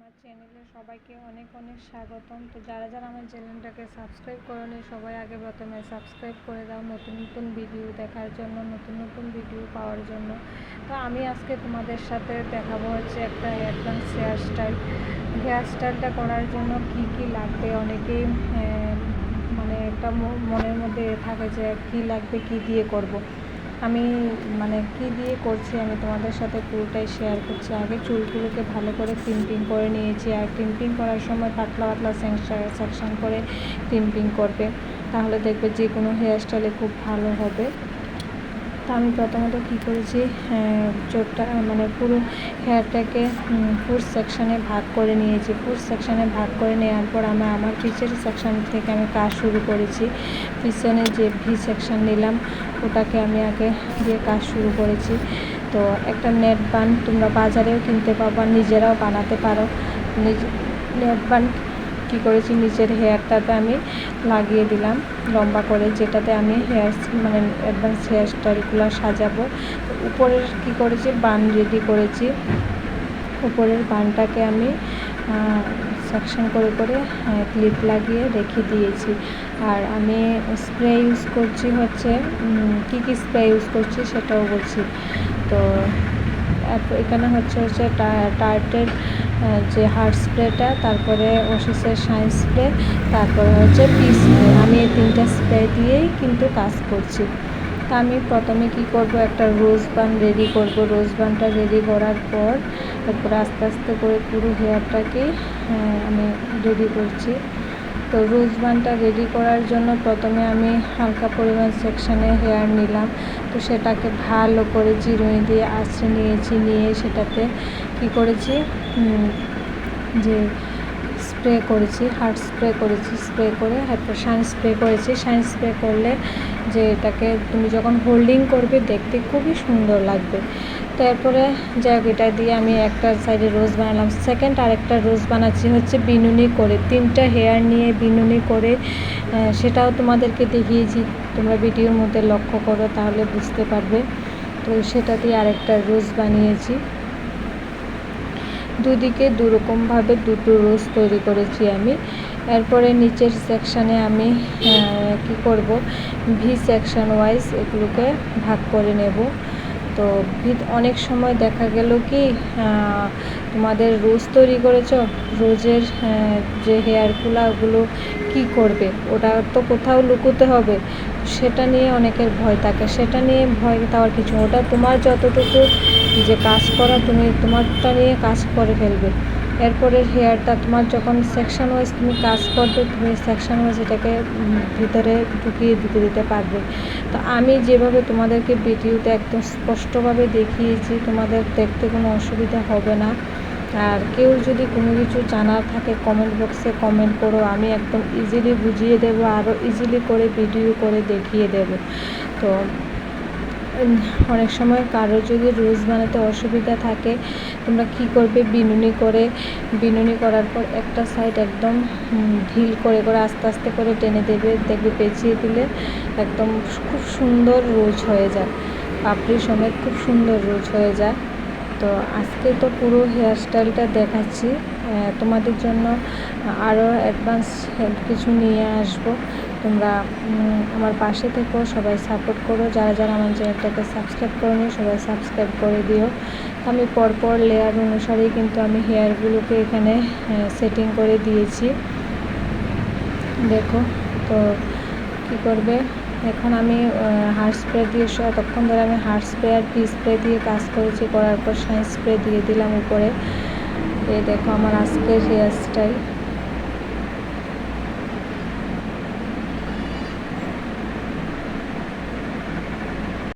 আমার চ্যানেলে সবাইকে অনেক অনেক স্বাগতম। তো যারা যারা আমার চ্যানেলটাকে সাবস্ক্রাইব করেনি সবাই আগে প্রথমে সাবস্ক্রাইব করে দাও নতুন নতুন ভিডিও দেখার জন্য, নতুন নতুন ভিডিও পাওয়ার জন্য। তো আমি আজকে তোমাদের সাথে দেখাবো হচ্ছে একটা অ্যাডভান্স হেয়ার স্টাইলটা করার জন্য কি কি লাগবে। অনেকেই মানে একটা মনের মধ্যে থাকে যে কি লাগবে, কি দিয়ে করব। আমি কি দিয়ে করছি আমি তোমাদের সাথে পুরোটাই শেয়ার করছি। আগে চুলগুলোকে ভালো করে ক্রিম্পিং করে নিয়েছি, আর ক্রিম্পিং করার সময় পাতলা পাতলা সেকশন করে ক্রিম্পিং করবে, তাহলে দেখবে যে কোনো হেয়ার স্টাইলে খুব ভালো হবে। তো আমি প্রথমত কী করেছি, চোরটা পুরো হেয়ারটাকে 4 সেকশানে ভাগ করে নিয়েছি। 4 সেকশানে ভাগ করে নেওয়ার পর আমি আমার পিছের সেকশান থেকে আমি কাজ শুরু করেছি। পিছনে যে ভি সেকশান নিলাম ওটাকে আমি আগে দিয়ে কাজ শুরু করেছি। তো একটা নেট বান তোমরা বাজারেও কিনতে পাবা, নিজেরাও বানাতে পারো। নেট বান কী করেছি, নিচের হেয়ারটাতে আমি লাগিয়ে দিলাম লম্বা করে, যেটাতে আমি অ্যাডভান্স হেয়ার স্টাইলগুলো সাজাবো। উপরের কী করেছি, বান রেডি করেছি। উপরের বানটাকে আমি সেকশন করে করে ক্লিপ লাগিয়ে রেখে দিয়েছি। আর আমি স্প্রে ইউজ করছি হচ্ছে, কী স্প্রে ইউজ করছি সেটাও বলছি। তো এখানে হচ্ছে টার্টের যে হার্ট স্প্রেটা, তারপরে ওসিসের শাইন স্প্রে, তারপরে হচ্ছে পি স্প্রে। আমি এই 3টা স্প্রে দিয়েই কিন্তু কাজ করছি। তা আমি প্রথমে কি করব, একটা রোজ বান রেডি করব। রোজ বানটা রেডি করার পর তারপরে আস্তে আস্তে করে পুরো হেয়ারটাকেই আমি রেডি করছি। তো রোজ বানটা রেডি করার জন্য প্রথমে আমি হালকা পরিমাণ সেকশানে হেয়ার নিলাম। তো সেটাকে ভালো করে চিরুনি দিয়ে আঁচড়ে নিয়েছি, নিয়ে সেটাতে কি করেছি, যে স্প্রে করেছি, হার্ট স্প্রে করেছি। স্প্রে করে তারপর শাইন স্প্রে করেছি। শাইন স্প্রে করলে যে এটাকে তুমি যখন হোল্ডিং করবে দেখতে খুবই সুন্দর লাগবে। তারপরে যাই এটা দিয়ে আমি একটা সাইডে রোজ বানালাম। সেকেন্ড আরেকটা রোজ বানাচ্ছি হচ্ছে বিনুনি করে, 3টা হেয়ার নিয়ে বিনুনি করে, সেটাও তোমাদেরকে দেখিয়েছি। তোমরা ভিডিওর মধ্যে লক্ষ্য করো তাহলে বুঝতে পারবে। তো সেটা দিয়ে আরেকটা রোজ বানিয়েছি। দুদিকে দুরকমভাবে দুটো রোজ তৈরি করেছি আমি। এরপরে নিচের সেকশানে আমি কি করব, ভি সেকশন ওয়াইজ এগুলোকে ভাগ করে নেব। তো অনেক সময় দেখা গেল কি, তোমাদের রোজ তৈরি করেছ, রোজের যে হেয়ারগুলো ওগুলো কী করবে, ওটা তো কোথাও লুকোতে হবে। সেটা নিয়ে অনেকের ভয় থাকে। সেটা নিয়ে ভয় পাওয়ার কিছু, ওটা তোমার যতটুকু যে কাজ করা, তুমি তোমারটা নিয়ে কাজ করে ফেলবে। এরপরে হেয়ারটা তোমার যখন সেকশন ওয়াইজ তুমি কাজ করবে, তুমি সেকশন ওয়াইজ এটাকে ভিতরে ঢুকিয়ে দিতে পারবে। তো আমি যেভাবে তোমাদেরকে ভিডিওতে একদম স্পষ্টভাবে দেখিয়েছি, তোমাদের দেখতে কোনো অসুবিধা হবে না। আর কেউ যদি কোনো কিছু জানার থাকে কমেন্ট বক্সে কমেন্ট করো, আমি একদম ইজিলি বুঝিয়ে দেবো, আরও ইজিলি করে ভিডিও করে দেখিয়ে দেব। তো অনেক সময় কারো যদি রোজ বানাতে অসুবিধা থাকে, তোমরা কি করবে, বিনুনি করার পর একটা সাইড একদম ঢিল করে করে আস্তে আস্তে করে টেনে দেবে, দেখবে পেঁচিয়ে দিলে একদম খুব সুন্দর রোজ হয়ে যায়, পাপড়ি সমেত খুব সুন্দর রোজ হয়ে যায়। তো আজকে তো পুরো হেয়ার স্টাইলটা দেখাচ্ছি, তোমাদের জন্য আরও অ্যাডভান্স কিছু নিয়ে আসবো। তোমরা আমার পাশে থেকেও, সবাই সাপোর্ট করো। যারা যারা আমার চ্যানেলটাকে সাবস্ক্রাইব করোনি সবাই সাবস্ক্রাইব করে দিও। আমি পরপর লেয়ার অনুসারেই কিন্তু আমি হেয়ারগুলোকে এখানে সেটিং করে দিয়েছি, দেখো। তো কী করবে, এখন আমি হার্ট স্প্রে দিয়ে ততক্ষণ ধরে আমি হার্ট স্প্রে আর পি স্প্রে দিয়ে কাজ করেছি। করার পর শাইন স্প্রে দিয়ে দিলাম উপরে। এই দেখো আমার আজকের হেয়ার স্টাইল।